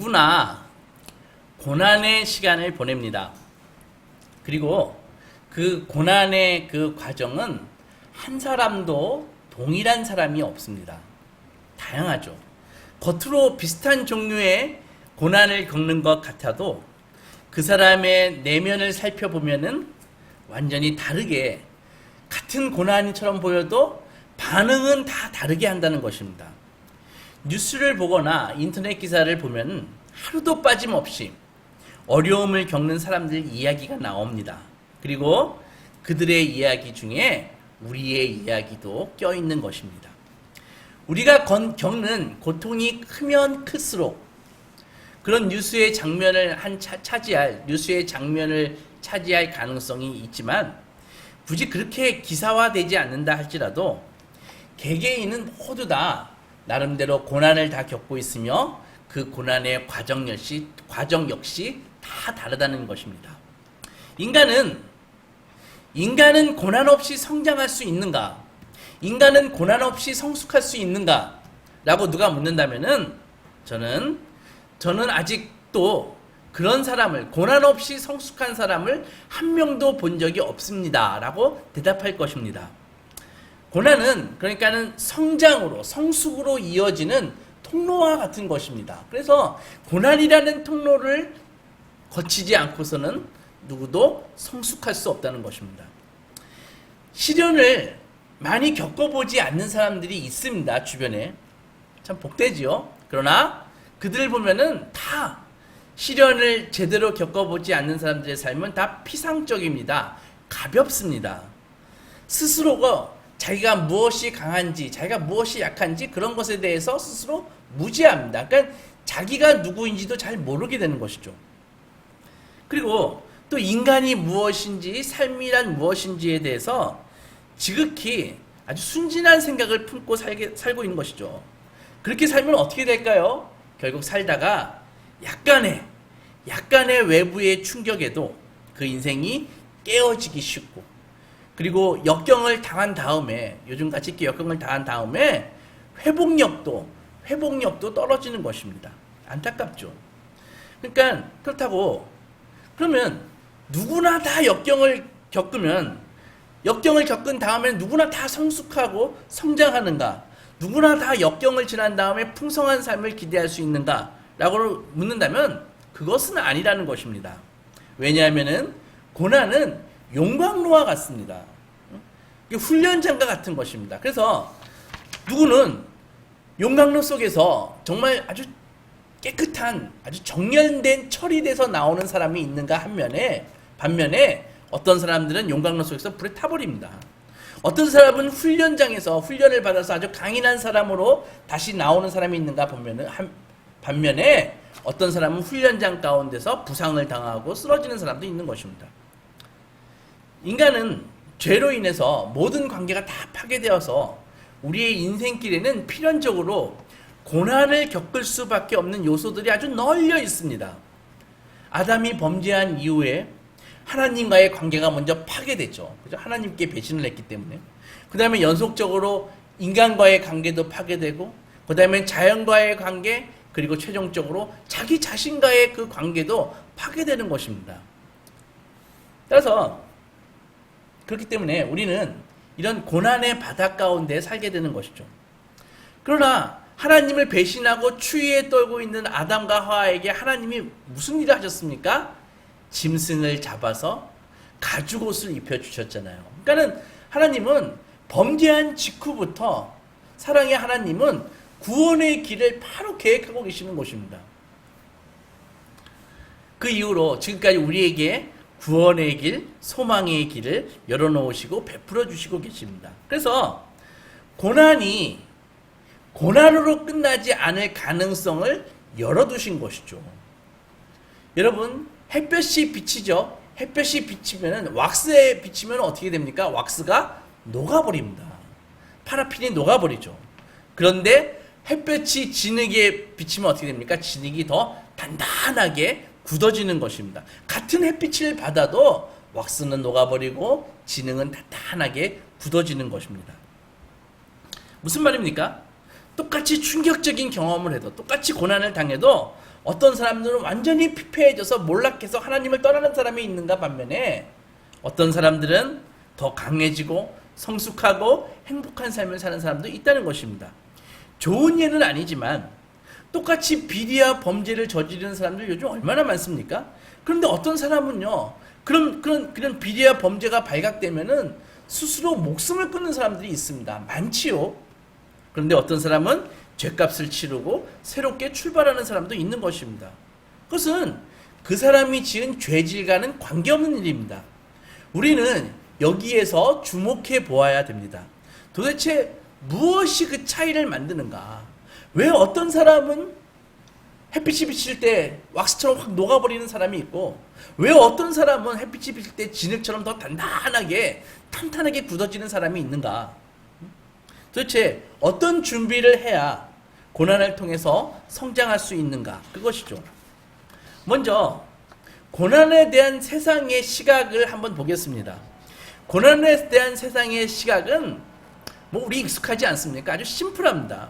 누구나 고난의 시간을 보냅니다. 그리고 그 고난의 그 과정은 한 사람도 동일한 사람이 없습니다. 다양하죠. 겉으로 비슷한 종류의 고난을 겪는 것 같아도 그 사람의 내면을 살펴보면은 완전히 다르게 같은 고난처럼 보여도 반응은 다 다르게 한다는 것입니다. 뉴스를 보거나 인터넷 기사를 보면 하루도 빠짐없이 어려움을 겪는 사람들 이야기가 나옵니다. 그리고 그들의 이야기 중에 우리의 이야기도 껴있는 것입니다. 우리가 겪는 고통이 크면 클수록 그런 뉴스의 장면을 차지할 가능성이 있지만 굳이 그렇게 기사화되지 않는다 할지라도 개개인은 모두 다 나름대로 고난을 다 겪고 있으며 그 고난의 과정 역시 다 다르다는 것입니다. 인간은 고난 없이 성장할 수 있는가? 인간은 고난 없이 성숙할 수 있는가? 라고 누가 묻는다면은 저는 아직도 그런 사람을, 고난 없이 성숙한 사람을 한 명도 본 적이 없습니다. 라고 대답할 것입니다. 고난은 그러니까는 성숙으로 이어지는 통로와 같은 것입니다. 그래서 고난이라는 통로를 거치지 않고서는 누구도 성숙할 수 없다는 것입니다. 시련을 많이 겪어보지 않는 사람들이 있습니다. 주변에. 참 복되지요. 그러나 그들을 보면은 다 시련을 제대로 겪어보지 않는 사람들의 삶은 다 피상적입니다. 가볍습니다. 스스로가 자기가 무엇이 강한지, 자기가 무엇이 약한지 그런 것에 대해서 스스로 무지합니다. 그러니까 자기가 누구인지도 잘 모르게 되는 것이죠. 그리고 또 인간이 무엇인지, 삶이란 무엇인지에 대해서 지극히 아주 순진한 생각을 품고 살고 있는 것이죠. 그렇게 살면 어떻게 될까요? 결국 살다가 약간의 외부의 충격에도 그 인생이 깨어지기 쉽고, 그리고 역경을 당한 다음에, 요즘같이 이렇게 역경을 당한 다음에 회복력도 떨어지는 것입니다. 안타깝죠. 그러니까 그렇다고 그러면 누구나 다 역경을 겪은 다음에 누구나 다 성숙하고 성장하는가? 누구나 다 역경을 지난 다음에 풍성한 삶을 기대할 수 있는가? 라고 묻는다면 그것은 아니라는 것입니다. 왜냐하면은 고난은 용광로와 같습니다. 훈련장과 같은 것입니다. 그래서 누구는 용광로 속에서 정말 아주 깨끗한, 아주 정련된, 처리돼서 나오는 사람이 있는가 반면에 어떤 사람들은 용광로 속에서 불에 타버립니다. 어떤 사람은 훈련장에서 훈련을 받아서 아주 강인한 사람으로 다시 나오는 사람이 있는가 반면에 어떤 사람은 훈련장 가운데서 부상을 당하고 쓰러지는 사람도 있는 것입니다. 인간은 죄로 인해서 모든 관계가 다 파괴되어서 우리의 인생길에는 필연적으로 고난을 겪을 수밖에 없는 요소들이 아주 널려 있습니다. 아담이 범죄한 이후에 하나님과의 관계가 먼저 파괴됐죠. 그죠? 하나님께 배신을 했기 때문에. 그 다음에 연속적으로 인간과의 관계도 파괴되고, 그 다음에 자연과의 관계, 그리고 최종적으로 자기 자신과의 그 관계도 파괴되는 것입니다. 따라서 그렇기 때문에 우리는 이런 고난의 바다 가운데 살게 되는 것이죠. 그러나 하나님을 배신하고 추위에 떨고 있는 아담과 하와에게 하나님이 무슨 일을 하셨습니까? 짐승을 잡아서 가죽옷을 입혀주셨잖아요. 그러니까는 하나님은 범죄한 직후부터, 사랑의 하나님은 구원의 길을 바로 계획하고 계시는 것입니다. 그 이후로 지금까지 우리에게 구원의 길, 소망의 길을 열어놓으시고 베풀어 주시고 계십니다. 그래서 고난으로 끝나지 않을 가능성을 열어두신 것이죠. 여러분, 햇볕이 비치죠. 햇볕이 비치면, 왁스에 비치면 어떻게 됩니까? 왁스가 녹아버립니다. 파라핀이 녹아버리죠. 그런데 햇볕이 진흙에 비치면 어떻게 됩니까? 진흙이 더 단단하게 굳어지는 것입니다. 같은 햇빛을 받아도 왁스는 녹아버리고 진흙은 단단하게 굳어지는 것입니다. 무슨 말입니까? 똑같이 충격적인 경험을 해도, 똑같이 고난을 당해도 어떤 사람들은 완전히 피폐해져서 몰락해서 하나님을 떠나는 사람이 있는가 반면에 어떤 사람들은 더 강해지고 성숙하고 행복한 삶을 사는 사람도 있다는 것입니다. 좋은 예는 아니지만 똑같이 비리와 범죄를 저지르는 사람들 요즘 얼마나 많습니까? 그런데 어떤 사람은요, 그런 비리와 범죄가 발각되면은 스스로 목숨을 끊는 사람들이 있습니다. 많지요. 그런데 어떤 사람은 죄값을 치르고 새롭게 출발하는 사람도 있는 것입니다. 그것은 그 사람이 지은 죄질과는 관계없는 일입니다. 우리는 여기에서 주목해 보아야 됩니다. 도대체 무엇이 그 차이를 만드는가? 왜 어떤 사람은 햇빛이 비칠 때 왁스처럼 확 녹아버리는 사람이 있고 왜 어떤 사람은 햇빛이 비칠 때 진흙처럼 더 단단하게 탄탄하게 굳어지는 사람이 있는가? 도대체 어떤 준비를 해야 고난을 통해서 성장할 수 있는가? 그것이죠. 먼저 고난에 대한 세상의 시각을 한번 보겠습니다. 고난에 대한 세상의 시각은 뭐 우리 익숙하지 않습니까? 아주 심플합니다.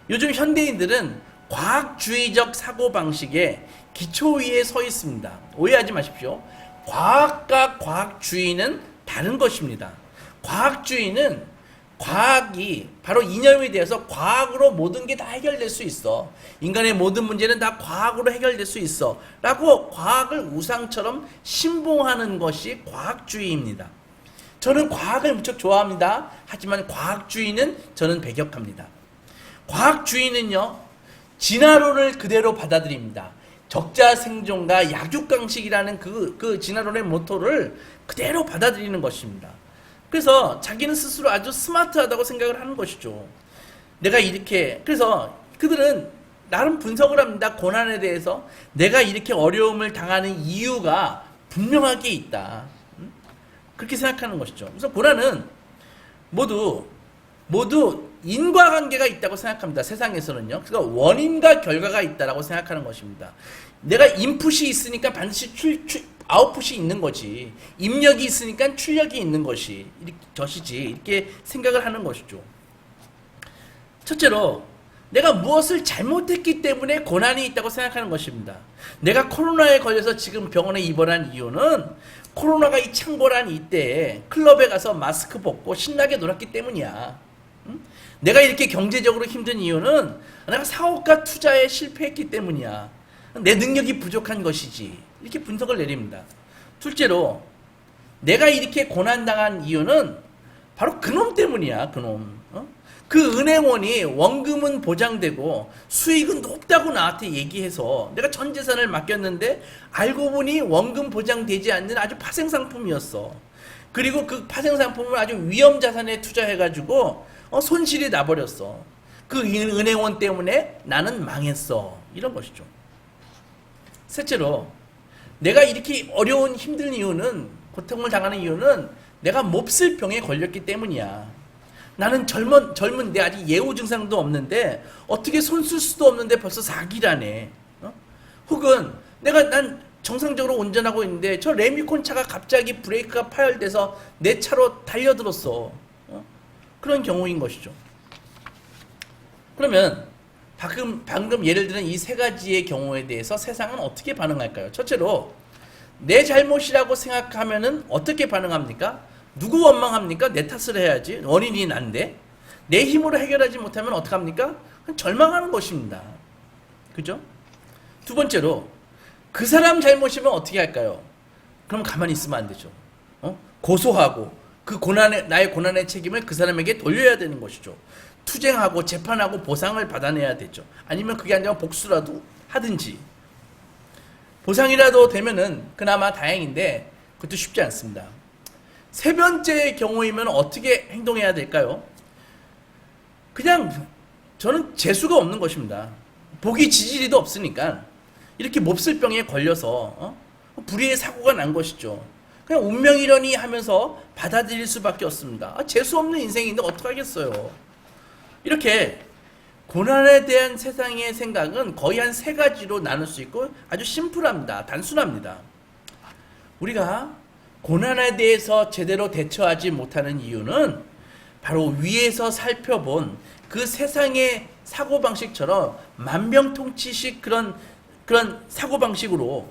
요즘 현대인들은 과학주의적 사고방식의 기초 위에 서 있습니다. 오해하지 마십시오. 과학과 과학주의는 다른 것입니다. 과학주의는 과학이 바로 이념에 대해서 과학으로 모든 게 다 해결될 수 있어. 인간의 모든 문제는 다 과학으로 해결될 수 있어. 라고 과학을 우상처럼 신봉하는 것이 과학주의입니다. 저는 과학을 무척 좋아합니다. 하지만 과학주의는 저는 배격합니다. 과학주의는요, 진화론을 그대로 받아들입니다. 적자생존과 약육강식이라는 그 진화론의 모토를 그대로 받아들이는 것입니다. 그래서 자기는 스스로 아주 스마트하다고 생각을 하는 것이죠. 내가 이렇게, 그래서 그들은 나름 분석을 합니다. 고난에 대해서 내가 이렇게 어려움을 당하는 이유가 분명하게 있다. 그렇게 생각하는 것이죠. 그래서 고난은 모두 인과관계가 있다고 생각합니다. 세상에서는요. 그러니까 원인과 결과가 있다라고 생각하는 것입니다. 내가 인풋이 있으니까 반드시 아웃풋이 있는 거지. 입력이 있으니까 출력이 있는 것이지. 이렇게 생각을 하는 것이죠. 첫째로 내가 무엇을 잘못했기 때문에 고난이 있다고 생각하는 것입니다. 내가 코로나에 걸려서 지금 병원에 입원한 이유는 코로나가 이 창궐한 이때에 클럽에 가서 마스크 벗고 신나게 놀았기 때문이야. 내가 이렇게 경제적으로 힘든 이유는 내가 사업과 투자에 실패했기 때문이야. 내 능력이 부족한 것이지. 이렇게 분석을 내립니다. 둘째로 내가 이렇게 고난당한 이유는 바로 그놈 때문이야. 그놈. 그 은행원이 원금은 보장되고 수익은 높다고 나한테 얘기해서 내가 전 재산을 맡겼는데 알고 보니 원금 보장되지 않는 아주 파생상품이었어. 그리고 그 파생상품을 아주 위험자산에 투자해가지고 손실이 나버렸어. 그 은행원 때문에 나는 망했어. 이런 것이죠. 셋째로 내가 이렇게 어려운 힘든 이유는, 고통을 당하는 이유는 내가 몹쓸 병에 걸렸기 때문이야. 나는 젊은데 아직 예후 증상도 없는데 어떻게 손 쓸 수도 없는데 벌써 4기라네. 혹은 난 정상적으로 운전하고 있는데 저 레미콘 차가 갑자기 브레이크가 파열돼서 내 차로 달려들었어. 그런 경우인 것이죠. 그러면 방금 예를 들은 이 세 가지의 경우에 대해서 세상은 어떻게 반응할까요? 첫째로 내 잘못이라고 생각하면은 어떻게 반응합니까? 누구 원망합니까? 내 탓을 해야지. 원인이 난데. 내 힘으로 해결하지 못하면 어떡합니까? 절망하는 것입니다. 그죠? 두 번째로 그 사람 잘못이면 어떻게 할까요? 그럼 가만히 있으면 안 되죠. 고소하고 나의 고난의 책임을 그 사람에게 돌려야 되는 것이죠. 투쟁하고 재판하고 보상을 받아내야 되죠. 아니면 그게 아니라 복수라도 하든지. 보상이라도 되면은 그나마 다행인데 그것도 쉽지 않습니다. 세 번째 경우이면 어떻게 행동해야 될까요? 그냥 저는 재수가 없는 것입니다. 보기 지지리도 없으니까 이렇게 몹쓸 병에 걸려서 불의의 사고가 난 것이죠. 그냥 운명이려니 하면서 받아들일 수밖에 없습니다. 재수 없는 인생인데 어떡하겠어요. 이렇게 고난에 대한 세상의 생각은 거의 한 세 가지로 나눌 수 있고 아주 심플합니다. 단순합니다. 우리가 고난에 대해서 제대로 대처하지 못하는 이유는 바로 위에서 살펴본 그 세상의 사고방식처럼 만병통치식 그런 그런 사고방식으로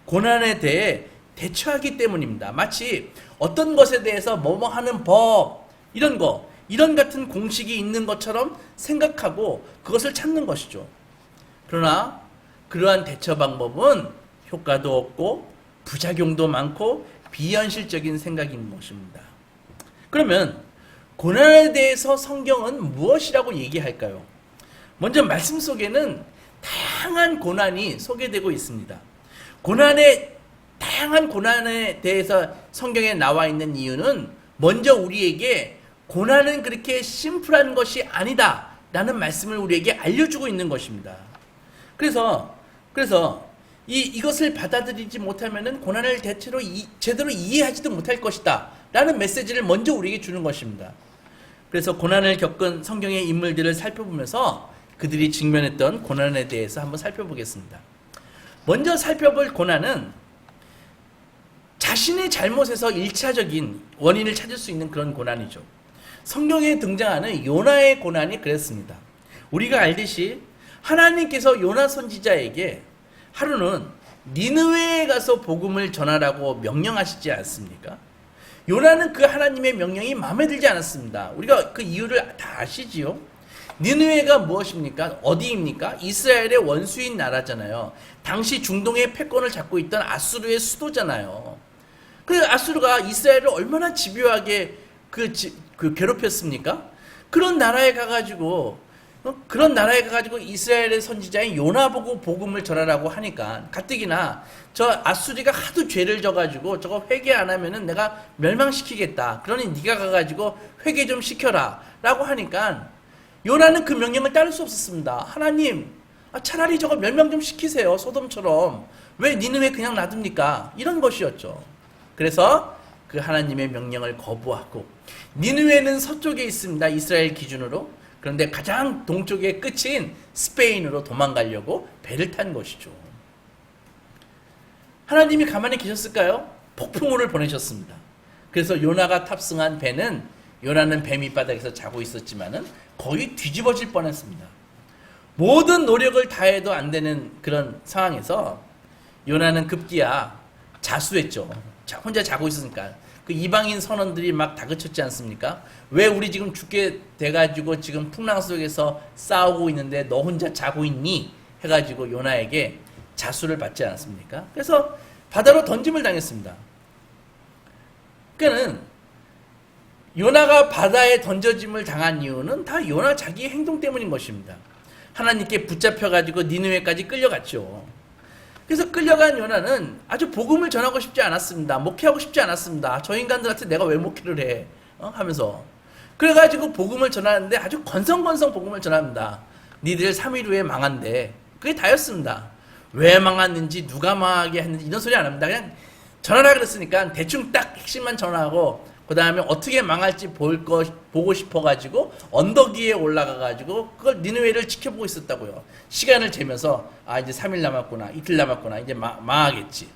고난에 대해 대처하기 때문입니다. 마치 어떤 것에 대해서 뭐뭐 하는 법, 이런 같은 공식이 있는 것처럼 생각하고 그것을 찾는 것이죠. 그러나 그러한 대처 방법은 효과도 없고 부작용도 많고 비현실적인 생각인 것입니다. 그러면 고난에 대해서 성경은 무엇이라고 얘기할까요? 먼저 말씀 속에는 다양한 고난이 소개되고 있습니다. 다양한 고난에 대해서 성경에 나와 있는 이유는 먼저 우리에게 고난은 그렇게 심플한 것이 아니다 라는 말씀을 우리에게 알려주고 있는 것입니다. 그래서 이것을 받아들이지 못하면은 고난을 제대로 이해하지도 못할 것이다 라는 메시지를 먼저 우리에게 주는 것입니다. 그래서 고난을 겪은 성경의 인물들을 살펴보면서 그들이 직면했던 고난에 대해서 한번 살펴보겠습니다. 먼저 살펴볼 고난은 자신의 잘못에서 1차적인 원인을 찾을 수 있는 그런 고난이죠. 성경에 등장하는 요나의 고난이 그랬습니다. 우리가 알듯이 하나님께서 요나 선지자에게 하루는 니느웨에 가서 복음을 전하라고 명령하시지 않습니까? 요나는 그 하나님의 명령이 마음에 들지 않았습니다. 우리가 그 이유를 다 아시지요? 니느웨가 무엇입니까? 어디입니까? 이스라엘의 원수인 나라잖아요. 당시 중동의 패권을 잡고 있던 아수르의 수도잖아요. 그래서 아수르가 이스라엘을 얼마나 집요하게 괴롭혔습니까? 그런 나라에 가가지고 이스라엘의 선지자인 요나 보고 복음을 전하라고 하니까 가뜩이나 저 아수리가 하도 죄를 져가지고 저거 회개 안 하면은 내가 멸망시키겠다. 그러니 네가 가가지고 회개 좀 시켜라 라고 하니까 요나는 그 명령을 따를 수 없었습니다. 하나님, 차라리 저거 멸망 좀 시키세요. 소돔처럼. 왜 니느웨 그냥 놔둡니까? 이런 것이었죠. 그래서 그 하나님의 명령을 거부하고 니느웨는 서쪽에 있습니다. 이스라엘 기준으로. 그런데 가장 동쪽의 끝인 스페인으로 도망가려고 배를 탄 것이죠. 하나님이 가만히 계셨을까요? 폭풍우를 보내셨습니다. 그래서 요나가 탑승한 배는 요나는 배 밑바닥에서 자고 있었지만은 거의 뒤집어질 뻔했습니다. 모든 노력을 다해도 안 되는 그런 상황에서 요나는 급기야 자수했죠. 혼자 자고 있으니까. 그 이방인 선원들이 막 다그쳤지 않습니까? 왜 우리 지금 죽게 돼가지고 지금 풍랑 속에서 싸우고 있는데 너 혼자 자고 있니? 해가지고 요나에게 자수를 받지 않았습니까? 그래서 바다로 던짐을 당했습니다. 그러니까는 요나가 바다에 던져짐을 당한 이유는 다 요나 자기의 행동 때문인 것입니다. 하나님께 붙잡혀가지고 니느웨까지 끌려갔죠. 그래서 끌려간 요나는 아주 복음을 전하고 싶지 않았습니다. 목회하고 싶지 않았습니다. 저 인간들한테 내가 왜 목회를 해? 하면서. 그래가지고 복음을 전하는데 아주 건성건성 복음을 전합니다. 니들 3일 후에 망한대. 그게 다였습니다. 왜 망했는지 누가 망하게 했는지 이런 소리 안 합니다. 그냥 전하라 그랬으니까 대충 딱 핵심만 전하고 그 다음에 어떻게 망할지 보고 싶어가지고 언덕 위에 올라가가지고 그걸 니느웨를 지켜보고 있었다고요. 시간을 재면서 이제 3일 남았구나, 이틀 남았구나, 이제 망하겠지.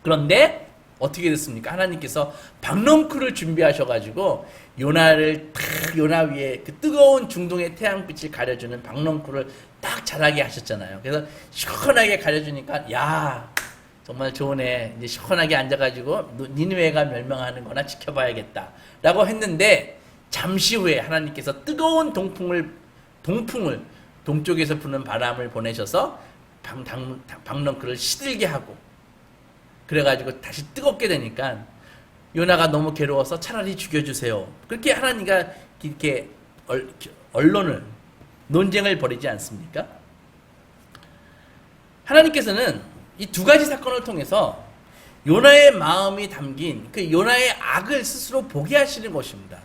그런데 어떻게 됐습니까? 하나님께서 박넝쿨을 준비하셔가지고 요나 위에 그 뜨거운 중동의 태양빛을 가려주는 박넝쿨을 딱 자라게 하셨잖아요. 그래서 시원하게 가려주니까 정말 좋으네. 이제 시원하게 앉아가지고 니느웨가 멸망하는 거나 지켜봐야겠다 라고 했는데 잠시 후에 하나님께서 뜨거운 동풍을 동쪽에서 부는 바람을 보내셔서 박넝쿨을 시들게 하고 그래가지고 다시 뜨겁게 되니까 요나가 너무 괴로워서 차라리 죽여주세요. 그렇게 하나님과 이렇게 논쟁을 벌이지 않습니까? 하나님께서는 이 두 가지 사건을 통해서 요나의 마음이 담긴 그 요나의 악을 스스로 보게 하시는 것입니다.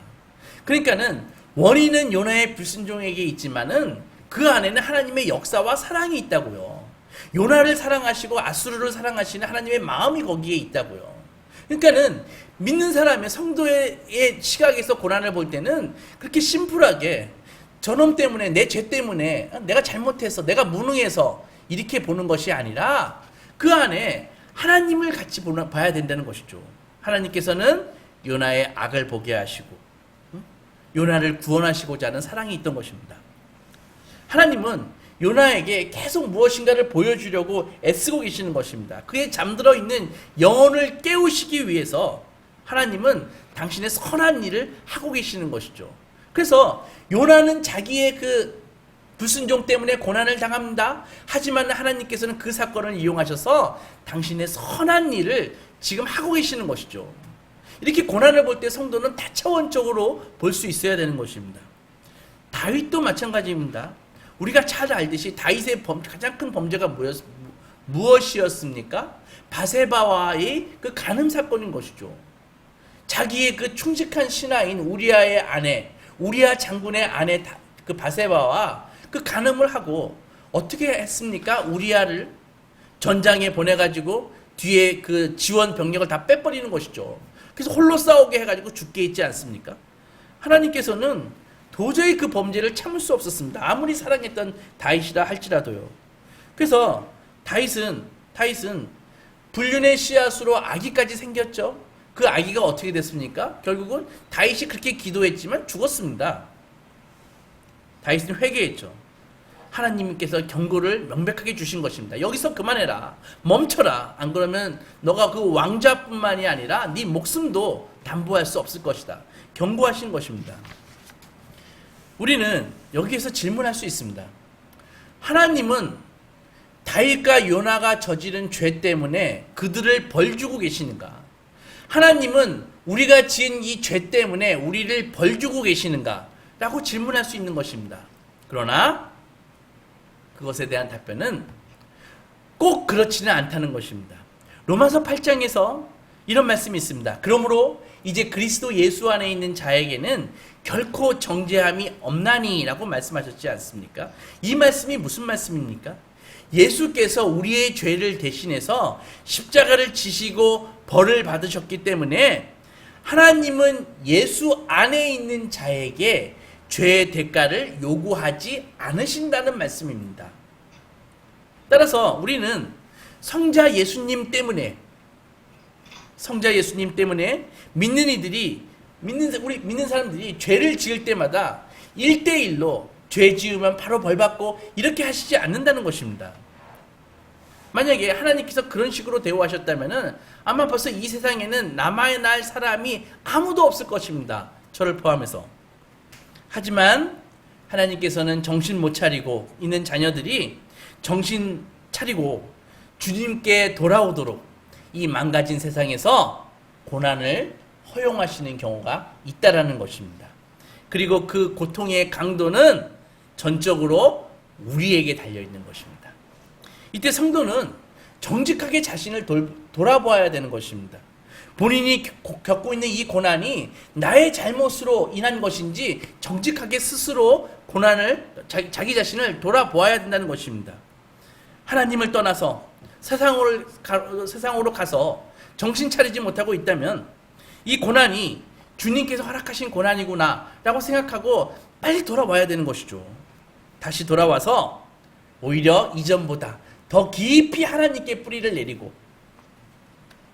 그러니까는 원인은 요나의 불순종에게 있지만은 그 안에는 하나님의 역사와 사랑이 있다고요. 요나를 사랑하시고 아수르를 사랑하시는 하나님의 마음이 거기에 있다고요. 그러니까는 믿는 사람의 성도의 시각에서 고난을 볼 때는 그렇게 심플하게 저놈 때문에 내 죄 때문에 내가 잘못해서 내가 무능해서 이렇게 보는 것이 아니라 그 안에 하나님을 같이 봐야 된다는 것이죠. 하나님께서는 요나의 악을 보게 하시고 요나를 구원하시고자 하는 사랑이 있던 것입니다. 하나님은 요나에게 계속 무엇인가를 보여주려고 애쓰고 계시는 것입니다. 그의 잠들어 있는 영혼을 깨우시기 위해서 하나님은 당신의 선한 일을 하고 계시는 것이죠. 그래서 요나는 자기의 그 불순종 때문에 고난을 당합니다. 하지만 하나님께서는 그 사건을 이용하셔서 당신의 선한 일을 지금 하고 계시는 것이죠. 이렇게 고난을 볼 때 성도는 다차원적으로 볼 수 있어야 되는 것입니다. 다윗도 마찬가지입니다. 우리가 잘 알듯이 다윗의 가장 큰 범죄가 무엇이었습니까? 바세바와의 그 간음 사건인 것이죠. 자기의 그 충직한 신하인 우리아의 아내, 우리아 장군의 아내 그 바세바와 그 간음을 하고 어떻게 했습니까? 우리아를 전장에 보내가지고 뒤에 그 지원 병력을 다 빼버리는 것이죠. 그래서 홀로 싸우게 해가지고 죽게 있지 않습니까? 하나님께서는 도저히 그 범죄를 참을 수 없었습니다. 아무리 사랑했던 다윗이라 할지라도요. 그래서 다윗은 불륜의 씨앗으로 아기까지 생겼죠. 그 아기가 어떻게 됐습니까? 결국은 다윗이 그렇게 기도했지만 죽었습니다. 다윗은 회개했죠. 하나님께서 경고를 명백하게 주신 것입니다. 여기서 그만해라. 멈춰라. 안 그러면 너가 그 왕좌뿐만이 아니라 네 목숨도 담보할 수 없을 것이다. 경고하신 것입니다. 우리는 여기에서 질문할 수 있습니다. 하나님은 다윗과 요나가 저지른 죄 때문에 그들을 벌주고 계시는가? 하나님은 우리가 지은 이 죄 때문에 우리를 벌주고 계시는가? 라고 질문할 수 있는 것입니다. 그러나 그것에 대한 답변은 꼭 그렇지는 않다는 것입니다. 로마서 8장에서 이런 말씀이 있습니다. 그러므로 이제 그리스도 예수 안에 있는 자에게는 결코 정죄함이 없나니 라고 말씀하셨지 않습니까? 이 말씀이 무슨 말씀입니까? 예수께서 우리의 죄를 대신해서 십자가를 지시고 벌을 받으셨기 때문에 하나님은 예수 안에 있는 자에게 죄의 대가를 요구하지 않으신다는 말씀입니다. 따라서 우리는 성자 예수님 때문에 믿는 사람들이 죄를 지을 때마다 1대1로 죄 지으면 바로 벌받고 이렇게 하시지 않는다는 것입니다. 만약에 하나님께서 그런 식으로 대우하셨다면 아마 벌써 이 세상에는 남아야 할 사람이 아무도 없을 것입니다. 저를 포함해서. 하지만 하나님께서는 정신 못 차리고 있는 자녀들이 정신 차리고 주님께 돌아오도록 이 망가진 세상에서 고난을 허용하시는 경우가 있다라는 것입니다. 그리고 그 고통의 강도는 전적으로 우리에게 달려있는 것입니다. 이때 성도는 정직하게 자신을 돌아보아야 되는 것입니다. 본인이 겪고 있는 이 고난이 나의 잘못으로 인한 것인지 정직하게 스스로 고난을 자기 자신을 돌아보아야 된다는 것입니다. 하나님을 떠나서 세상으로 가서 정신 차리지 못하고 있다면 이 고난이 주님께서 허락하신 고난이구나 라고 생각하고 빨리 돌아와야 되는 것이죠. 다시 돌아와서 오히려 이전보다 더 깊이 하나님께 뿌리를 내리고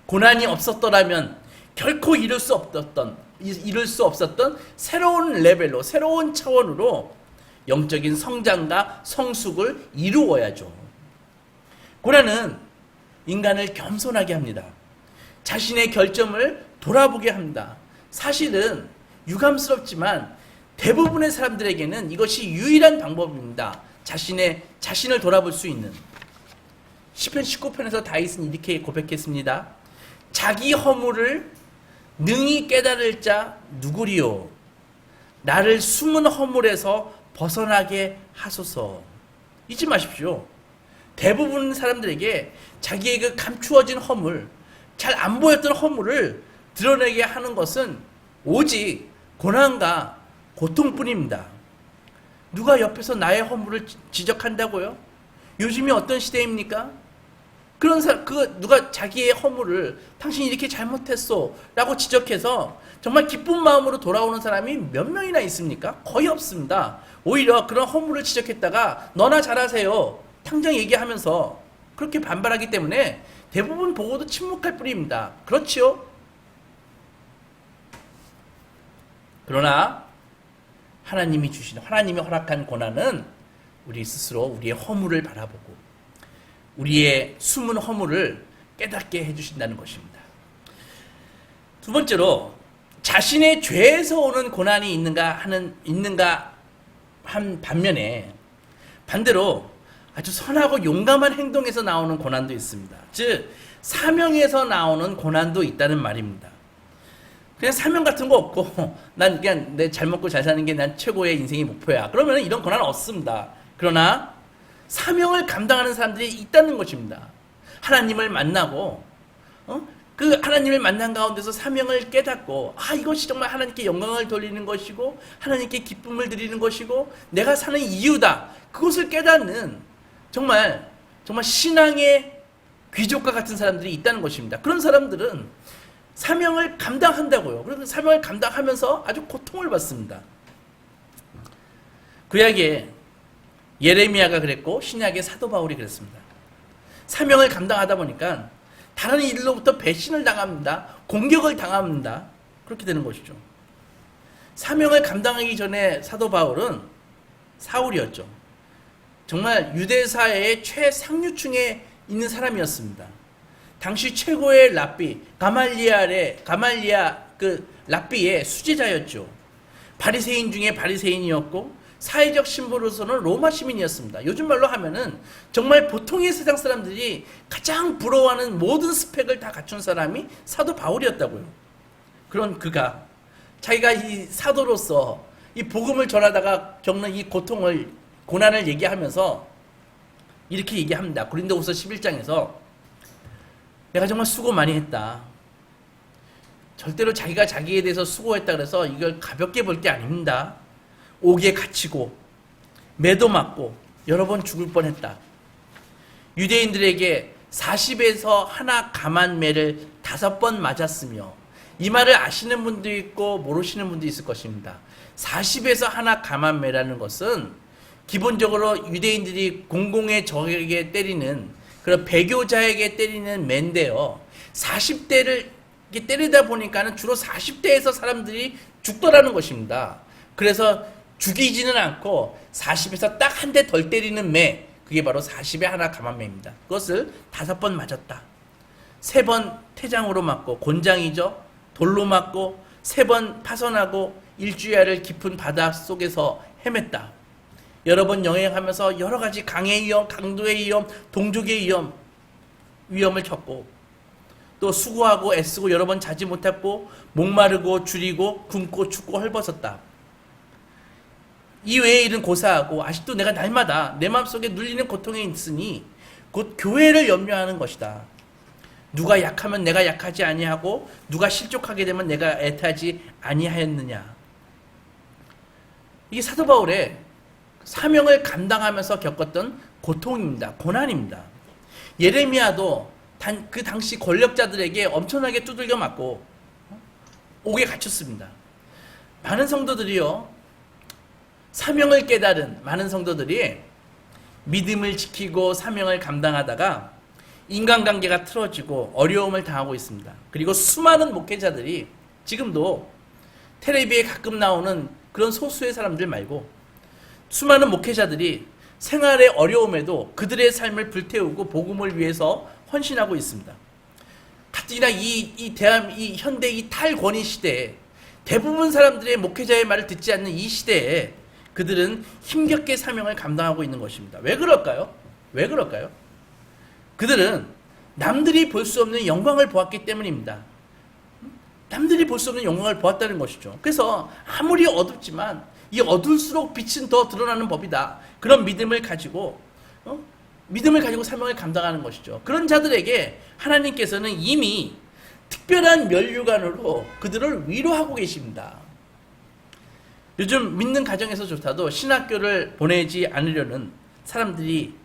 고난이 없었더라면 결코 이룰 수 없었던 새로운 레벨로, 새로운 차원으로 영적인 성장과 성숙을 이루어야죠. 고난은 인간을 겸손하게 합니다. 자신의 결점을 돌아보게 합니다. 사실은 유감스럽지만 대부분의 사람들에게는 이것이 유일한 방법입니다. 자신을 돌아볼 수 있는. 시편 19편에서 다윗은 이렇게 고백했습니다. 자기 허물을 능히 깨달을 자 누구리요? 나를 숨은 허물에서 벗어나게 하소서. 잊지 마십시오. 대부분 사람들에게 자기의 그 감추어진 허물, 잘 안 보였던 허물을 드러내게 하는 것은 오직 고난과 고통뿐입니다. 누가 옆에서 나의 허물을 지적한다고요? 요즘이 어떤 시대입니까? 누가 자기의 허물을 당신이 이렇게 잘못했어 라고 지적해서 정말 기쁜 마음으로 돌아오는 사람이 몇 명이나 있습니까? 거의 없습니다. 오히려 그런 허물을 지적했다가 너나 잘하세요 당장 얘기하면서 그렇게 반발하기 때문에 대부분 보고도 침묵할 뿐입니다. 그렇지요? 그러나 하나님이 허락한 고난은 우리 스스로 우리의 허물을 바라보고 우리의 숨은 허물을 깨닫게 해주신다는 것입니다. 두 번째로 자신의 죄에서 오는 고난이 있는가 한 반면에 반대로 아주 선하고 용감한 행동에서 나오는 고난도 있습니다. 즉 사명에서 나오는 고난도 있다는 말입니다. 그냥 사명 같은 거 없고 난 그냥 내 잘 먹고 잘 사는 게 난 최고의 인생의 목표야. 그러면 이런 고난은 없습니다. 그러나 사명을 감당하는 사람들이 있다는 것입니다. 하나님을 만나고 그 하나님을 만난 가운데서 사명을 깨닫고 이것이 정말 하나님께 영광을 돌리는 것이고 하나님께 기쁨을 드리는 것이고 내가 사는 이유다. 그것을 깨닫는 정말 신앙의 귀족과 같은 사람들이 있다는 것입니다. 그런 사람들은 사명을 감당한다고요. 그래서 사명을 감당하면서 아주 고통을 받습니다. 구약에 예레미야가 그랬고 신약의 사도 바울이 그랬습니다. 사명을 감당하다 보니까 다른 이들로부터 배신을 당합니다. 공격을 당합니다. 그렇게 되는 것이죠. 사명을 감당하기 전에 사도 바울은 사울이었죠. 정말 유대사회의 최상류층에 있는 사람이었습니다. 당시 최고의 랍비 가말리아 랍비의 수제자였죠. 바리새인 중에 바리새인이었고 사회적 신분으로서는 로마 시민이었습니다. 요즘 말로 하면은 정말 보통의 세상 사람들이 가장 부러워하는 모든 스펙을 다 갖춘 사람이 사도 바울이었다고요. 그런 그가 자기가 이 사도로서 이 복음을 전하다가 겪는 이 고난을 얘기하면서 이렇게 얘기합니다. 고린도후서 11장에서 내가 정말 수고 많이 했다. 절대로 자기가 자기에 대해서 수고했다 그래서 이걸 가볍게 볼 게 아닙니다. 옥에 갇히고 매도 맞고 여러 번 죽을 뻔했다. 유대인들에게 40에서 하나 감한 매를 5번 맞았으며 이 말을 아시는 분도 있고 모르시는 분도 있을 것입니다. 40에서 하나 감한 매라는 것은 기본적으로 유대인들이 공공의 적에게 때리는 그런 배교자에게 때리는 매인데요. 40대를 때리다 보니까는 주로 40대에서 사람들이 죽더라는 것입니다. 그래서 죽이지는 않고 40에서 딱 한 대 덜 때리는 매, 그게 바로 40에 하나 감한 매입니다. 그것을 5번 맞았다. 3번 태장으로 맞고 곤장이죠. 돌로 맞고 3번 파선하고 일주야를 깊은 바다 속에서 헤맸다. 여러 번 여행하면서 여러 가지 강의 위험, 강도의 위험, 동족의 위험을 겪고 또 수고하고 애쓰고 여러 번 자지 못했고 목마르고 줄이고 굶고 춥고 헐벗었다. 이 외의 일은 고사하고 아직도 내가 날마다 내 마음속에 눌리는 고통이 있으니 곧 교회를 염려하는 것이다. 누가 약하면 내가 약하지 아니하고 누가 실족하게 되면 내가 애타지 아니하였느냐. 이게 사도 바울의 사명을 감당하면서 겪었던 고통입니다. 고난입니다. 예레미야도 그 당시 권력자들에게 엄청나게 두들겨 맞고 옥에 갇혔습니다. 많은 성도들이요, 사명을 깨달은 많은 성도들이 믿음을 지키고 사명을 감당하다가 인간관계가 틀어지고 어려움을 당하고 있습니다. 그리고 수많은 목회자들이 지금도 텔레비에 가끔 나오는 그런 소수의 사람들 말고 수많은 목회자들이 생활의 어려움에도 그들의 삶을 불태우고 복음을 위해서 헌신하고 있습니다. 특히나 이 현대 이 탈권위 시대에 대부분 사람들의 목회자의 말을 듣지 않는 이 시대에 그들은 힘겹게 사명을 감당하고 있는 것입니다. 왜 그럴까요? 그들은 남들이 볼 수 없는 영광을 보았기 때문입니다. 남들이 볼 수 없는 영광을 보았다는 것이죠. 그래서 아무리 어둡지만 이 어두울수록 빛은 더 드러나는 법이다. 그런 믿음을 가지고 사명을 감당하는 것이죠. 그런 자들에게 하나님께서는 이미 특별한 면류관으로 그들을 위로하고 계십니다. 요즘 믿는 가정에서조차도 신학교를 보내지 않으려는 사람들이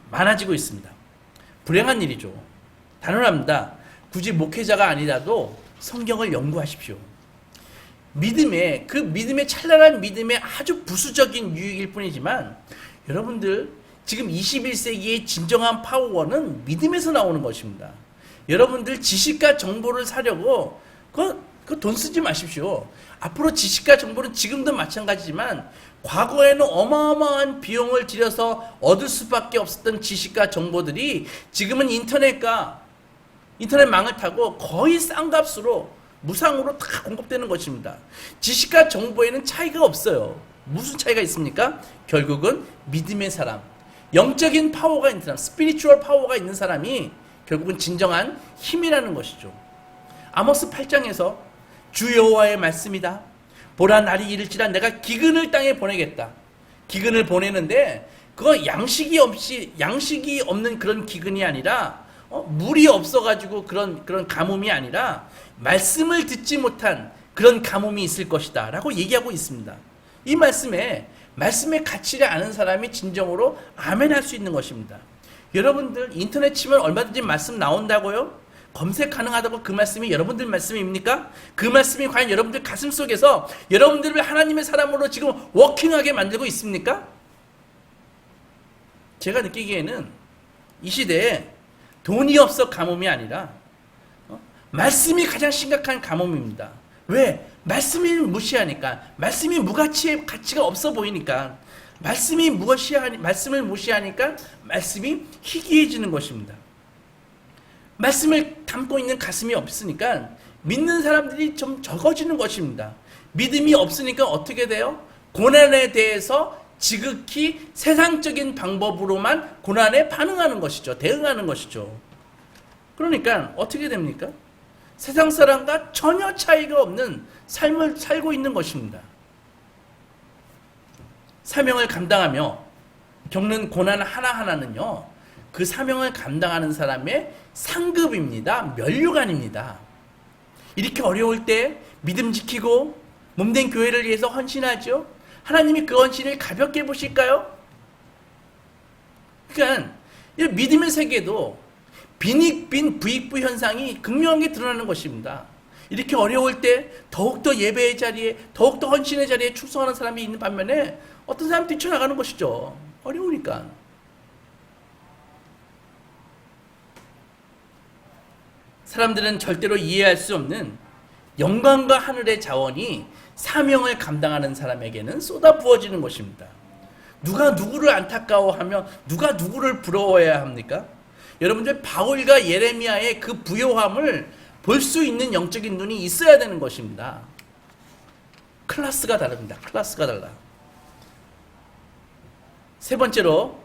많아지고 있습니다. 불행한 일이죠. 단언합니다. 굳이 목회자가 아니라도 성경을 연구하십시오. 믿음의 찬란한 믿음의 아주 부수적인 유익일 뿐이지만 여러분들 지금 21세기의 진정한 파워는 믿음에서 나오는 것입니다. 여러분들 지식과 정보를 사려고 그 돈 쓰지 마십시오. 앞으로 지식과 정보는 지금도 마찬가지지만 과거에는 어마어마한 비용을 들여서 얻을 수밖에 없었던 지식과 정보들이 지금은 인터넷망을 타고 거의 싼 값으로 무상으로 다 공급되는 것입니다. 지식과 정보에는 차이가 없어요. 무슨 차이가 있습니까? 결국은 믿음의 사람, 영적인 파워가 있는 사람, 스피리추얼 파워가 있는 사람이 결국은 진정한 힘이라는 것이죠. 아모스 8장에서 주 여호와의 말씀이다. 보라, 날이 이를지라 내가 기근을 땅에 보내겠다. 기근을 보내는데 그거 양식이 없는 그런 기근이 아니라 물이 없어가지고 그런 가뭄이 아니라 말씀을 듣지 못한 그런 가뭄이 있을 것이다 라고 얘기하고 있습니다. 이 말씀의 가치를 아는 사람이 진정으로 아멘할 수 있는 것입니다. 여러분들 인터넷 치면 얼마든지 말씀 나온다고요? 검색 가능하다고 그 말씀이 여러분들 말씀입니까? 그 말씀이 과연 여러분들 가슴 속에서 여러분들을 하나님의 사람으로 지금 워킹하게 만들고 있습니까? 제가 느끼기에는 이 시대에 돈이 없어 가뭄이 아니라 말씀이 가장 심각한 가뭄입니다. 왜? 말씀이 무시하니까, 말씀이 무가치의 가치가 없어 보이니까, 말씀을 무시하니까 말씀이 희귀해지는 것입니다. 말씀을 담고 있는 가슴이 없으니까 믿는 사람들이 좀 적어지는 것입니다. 믿음이 없으니까 어떻게 돼요? 고난에 대해서 지극히 세상적인 방법으로만 고난에 반응하는 것이죠. 대응하는 것이죠. 그러니까 어떻게 됩니까? 세상 사람과 전혀 차이가 없는 삶을 살고 있는 것입니다. 사명을 감당하며 겪는 고난 하나하나는요, 그 사명을 감당하는 사람의 상급입니다. 면류관입니다. 이렇게 어려울 때 믿음 지키고 몸된 교회를 위해서 헌신하죠. 하나님이 그 헌신을 가볍게 보실까요? 그러니까 이 믿음의 세계도 빈익빈 부익부 현상이 극명하게 드러나는 것입니다. 이렇게 어려울 때 더욱더 예배의 자리에, 더욱더 헌신의 자리에 출석하는 사람이 있는 반면에 어떤 사람 뛰쳐나가는 것이죠. 어려우니까. 사람들은 절대로 이해할 수 없는 영광과 하늘의 자원이 사명을 감당하는 사람에게는 쏟아 부어지는 것입니다. 누가 누구를 안타까워하며 누가 누구를 부러워해야 합니까? 여러분들 바울과 예레미야의 그 부요함을 볼 수 있는 영적인 눈이 있어야 되는 것입니다. 클래스가 다릅니다. 클래스가 달라. 세 번째로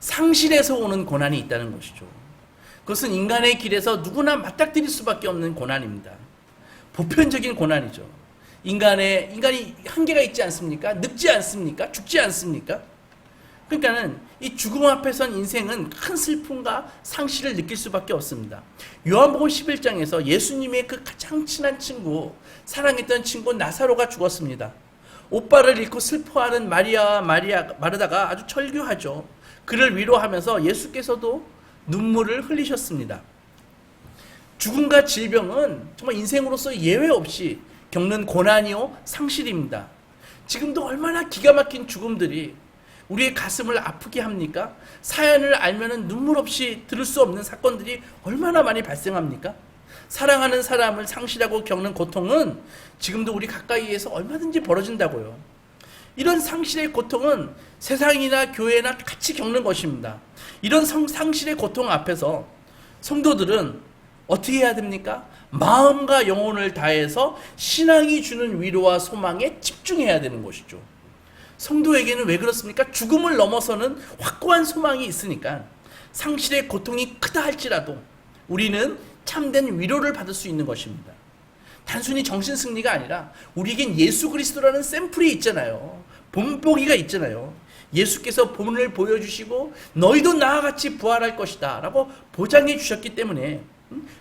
상실에서 오는 고난이 있다는 것이죠. 그것은 인간의 길에서 누구나 맞닥뜨릴 수밖에 없는 고난입니다. 보편적인 고난이죠. 인간이 한계가 있지 않습니까? 늙지 않습니까? 죽지 않습니까? 그러니까는 이 죽음 앞에선 인생은 큰 슬픔과 상실을 느낄 수밖에 없습니다. 요한복음 11장에서 예수님의 그 가장 친한 친구, 사랑했던 친구 나사로가 죽었습니다. 오빠를 잃고 슬퍼하는 마르다가 아주 철교하죠. 그를 위로하면서 예수께서도 눈물을 흘리셨습니다. 죽음과 질병은 정말 인생으로서 예외 없이 겪는 고난이요 상실입니다. 지금도 얼마나 기가 막힌 죽음들이 우리의 가슴을 아프게 합니까? 사연을 알면은 눈물 없이 들을 수 없는 사건들이 얼마나 많이 발생합니까? 사랑하는 사람을 상실하고 겪는 고통은 지금도 우리 가까이에서 얼마든지 벌어진다고요. 이런 상실의 고통은 세상이나 교회나 같이 겪는 것입니다. 이런 상실의 고통 앞에서 성도들은 어떻게 해야 됩니까? 마음과 영혼을 다해서 신앙이 주는 위로와 소망에 집중해야 되는 것이죠. 성도에게는 왜 그렇습니까? 죽음을 넘어서는 확고한 소망이 있으니까 상실의 고통이 크다 할지라도 우리는 참된 위로를 받을 수 있는 것입니다. 단순히 정신승리가 아니라 우리에겐 예수 그리스도라는 샘플이 있잖아요. 본보기가 있잖아요. 예수께서 본을 보여주시고 너희도 나와 같이 부활할 것이다 라고 보장해 주셨기 때문에,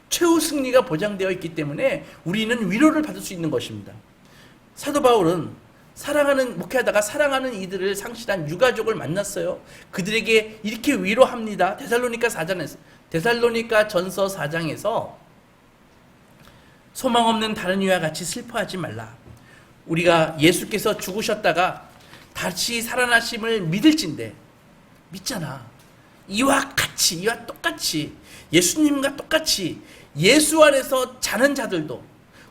최후 승리가 보장되어 있기 때문에 우리는 위로를 받을 수 있는 것입니다. 사도 바울은 목회하다가 사랑하는 이들을 상실한 유가족을 만났어요. 그들에게 이렇게 위로합니다. 데살로니가 전서 4장에서 소망 없는 다른 이와 같이 슬퍼하지 말라. 우리가 예수께서 죽으셨다가 다시 살아나심을 믿을진데, 믿잖아. 이와 똑같이 예수님과 똑같이 예수 안에서 자는 자들도,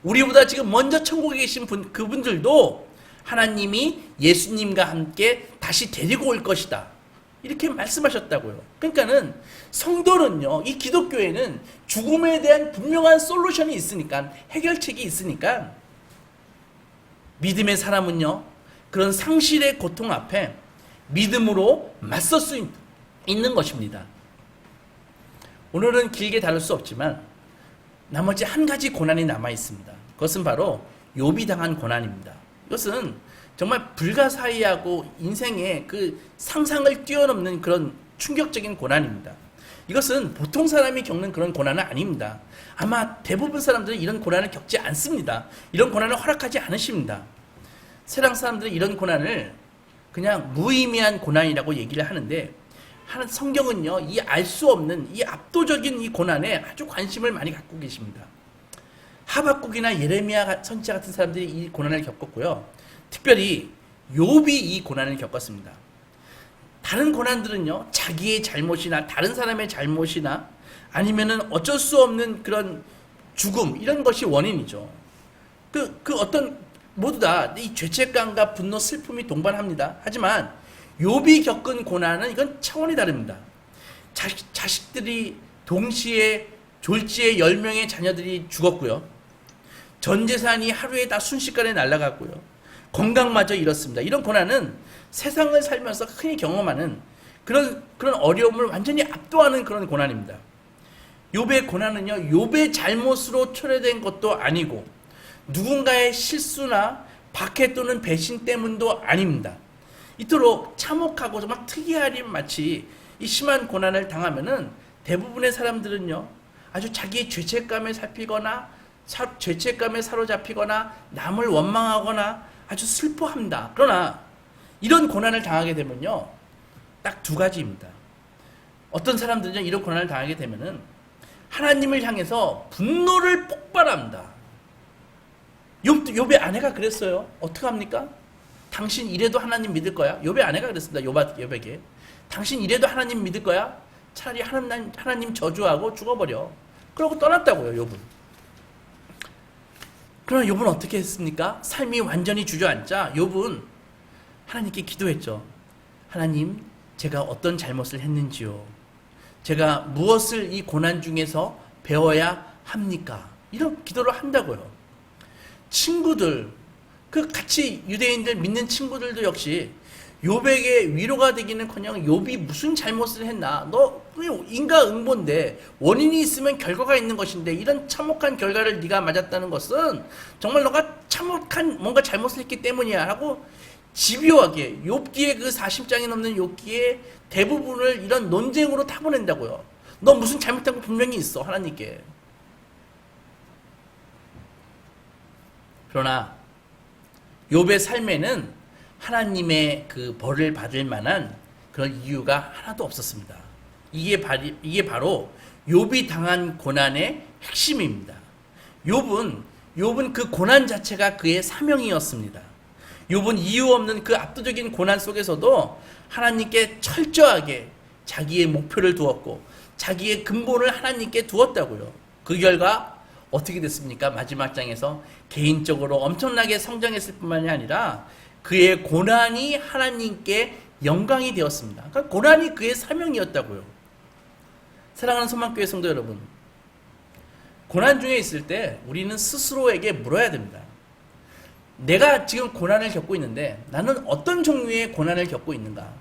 우리보다 지금 먼저 천국에 계신 그분들도 하나님이 예수님과 함께 다시 데리고 올 것이다. 이렇게 말씀하셨다고요. 그러니까는 성도는요, 이 기독교에는 죽음에 대한 분명한 솔루션이 있으니까, 해결책이 있으니까, 믿음의 사람은요, 그런 상실의 고통 앞에 믿음으로 맞설 수 있는 것입니다. 오늘은 길게 다룰 수 없지만 나머지 한 가지 고난이 남아 있습니다. 그것은 바로 욥이 당한 고난입니다. 이것은 정말 불가사의하고 인생의 그 상상을 뛰어넘는 그런 충격적인 고난입니다. 이것은 보통 사람이 겪는 그런 고난은 아닙니다. 아마 대부분 사람들은 이런 고난을 겪지 않습니다. 이런 고난을 허락하지 않으십니다. 세상 사람들은 이런 고난을 그냥 무의미한 고난이라고 얘기를 하는데, 성경은요, 이 알 수 없는 이 압도적인 이 고난에 아주 관심을 많이 갖고 계십니다. 하박국이나 예레미야 선지자 같은 사람들이 이 고난을 겪었고요. 특별히 욥이 이 고난을 겪었습니다. 다른 고난들은요, 자기의 잘못이나 다른 사람의 잘못이나 아니면은 어쩔 수 없는 그런 죽음, 이런 것이 원인이죠. 모두 다 이 죄책감과 분노, 슬픔이 동반합니다. 하지만 욥이 겪은 고난은 이건 차원이 다릅니다. 자식들이 동시에 졸지에 10명의 자녀들이 죽었고요. 전 재산이 하루에 다 순식간에 날아갔고요. 건강마저 잃었습니다. 이런 고난은 세상을 살면서 흔히 경험하는 그런 어려움을 완전히 압도하는 그런 고난입니다. 욥의 고난은요, 욥의 잘못으로 초래된 것도 아니고 누군가의 실수나 박해 또는 배신 때문도 아닙니다. 이토록 참혹하고 정말 특이하리 마치 이 심한 고난을 당하면은 대부분의 사람들은요, 아주 자기의 죄책감에 죄책감에 사로잡히거나 남을 원망하거나 아주 슬퍼합니다. 그러나 이런 고난을 당하게 되면요, 딱 두 가지입니다. 어떤 사람들은요, 이런 고난을 당하게 되면은 하나님을 향해서 분노를 폭발합니다. 욥의 아내가 그랬어요. 어떡합니까? 당신 이래도 하나님 믿을 거야? 욥의 아내가 그랬습니다. 욥에게. 당신 이래도 하나님 믿을 거야? 차라리 하나님 저주하고 죽어버려. 그러고 떠났다고요, 욥은. 그러나 욥은 어떻게 했습니까? 삶이 완전히 주저앉자 욥은 하나님께 기도했죠. 하나님, 제가 어떤 잘못을 했는지요? 제가 무엇을 이 고난 중에서 배워야 합니까? 이런 기도를 한다고요. 친구들, 같이 유대인들 믿는 친구들도 역시 욥에게 위로가 되기는커녕 욥이 무슨 잘못을 했나? 너 인과응보인데 원인이 있으면 결과가 있는 것인데 이런 참혹한 결과를 네가 맞았다는 것은 정말 너가 참혹한 뭔가 잘못을 했기 때문이야 하고 집요하게 욥기의 그 40장이 넘는 욥기의 대부분을 이런 논쟁으로 타보낸다고요. 너 무슨 잘못한 거 분명히 있어, 하나님께. 그러나 욥의 삶에는 하나님의 그 벌을 받을 만한 그런 이유가 하나도 없었습니다. 이게 바로 욥이 당한 고난의 핵심입니다. 욥은 그 고난 자체가 그의 사명이었습니다. 욥은 이유 없는 그 압도적인 고난 속에서도 하나님께 철저하게 자기의 목표를 두었고 자기의 근본을 하나님께 두었다고요. 그 결과 어떻게 됐습니까? 마지막 장에서 개인적으로 엄청나게 성장했을 뿐만이 아니라 그의 고난이 하나님께 영광이 되었습니다. 그러니까 고난이 그의 사명이었다고요. 사랑하는 소망교회 성도 여러분, 고난 중에 있을 때 우리는 스스로에게 물어야 됩니다. 내가 지금 고난을 겪고 있는데 나는 어떤 종류의 고난을 겪고 있는가?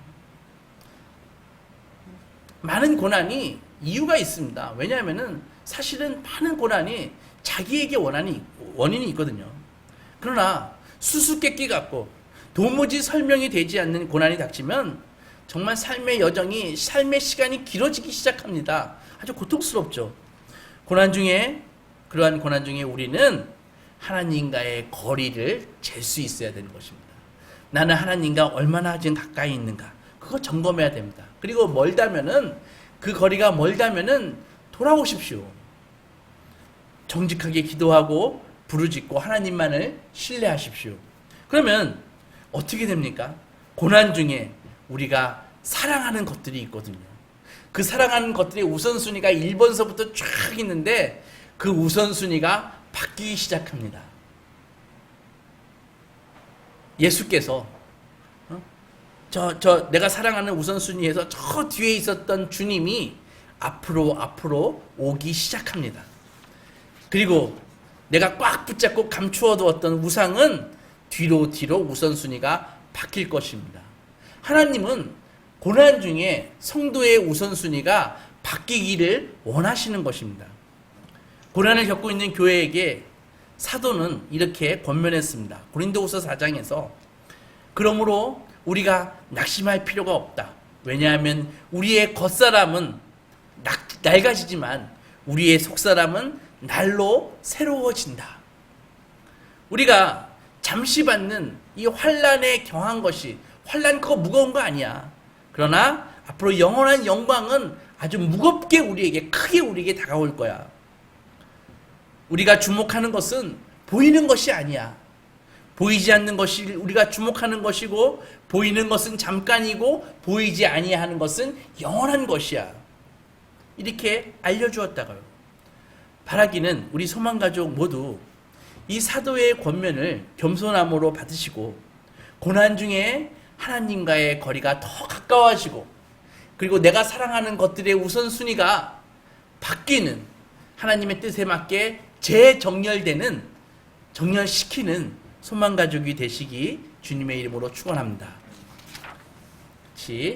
많은 고난이 이유가 있습니다. 왜냐하면은 사실은 많은 고난이 자기에게 원인이 있거든요. 그러나 수수께끼 같고 도무지 설명이 되지 않는 고난이 닥치면 정말 삶의 시간이 길어지기 시작합니다. 아주 고통스럽죠. 그러한 고난 중에 우리는 하나님과의 거리를 잴 수 있어야 되는 것입니다. 나는 하나님과 얼마나 지금 가까이 있는가? 그거 점검해야 됩니다. 그리고 그 거리가 멀다면은 돌아오십시오. 정직하게 기도하고 부르짖고 하나님만을 신뢰하십시오. 그러면 어떻게 됩니까? 고난 중에 우리가 사랑하는 것들이 있거든요. 그 사랑하는 것들의 우선순위가 1번서부터 쫙 있는데 그 우선순위가 바뀌기 시작합니다. 예수께서 내가 사랑하는 우선순위에서 저 뒤에 있었던 주님이 앞으로 오기 시작합니다. 그리고 내가 꽉 붙잡고 감추어 두었던 우상은 뒤로 우선순위가 바뀔 것입니다. 하나님은 고난 중에 성도의 우선순위가 바뀌기를 원하시는 것입니다. 고난을 겪고 있는 교회에게 사도는 이렇게 권면했습니다. 고린도후서 4장에서 그러므로 우리가 낙심할 필요가 없다. 왜냐하면 우리의 겉사람은 낡아지지만 우리의 속사람은 날로 새로워진다. 우리가 잠시 받는 이 환난에 경한 것이, 환난 그거 무거운 거 아니야. 그러나 앞으로 영원한 영광은 아주 무겁게 우리에게, 크게 우리에게 다가올 거야. 우리가 주목하는 것은 보이는 것이 아니야. 보이지 않는 것이 우리가 주목하는 것이고, 보이는 것은 잠깐이고, 보이지 아니하는 것은 영원한 것이야. 이렇게 알려주었다고요. 바라기는 우리 소망가족 모두 이 사도의 권면을 겸손함으로 받으시고, 고난 중에 하나님과의 거리가 더 가까워지고, 그리고 내가 사랑하는 것들의 우선순위가 바뀌는, 하나님의 뜻에 맞게 정렬시키는 소망가족이 되시기 주님의 이름으로 축원합니다. 같이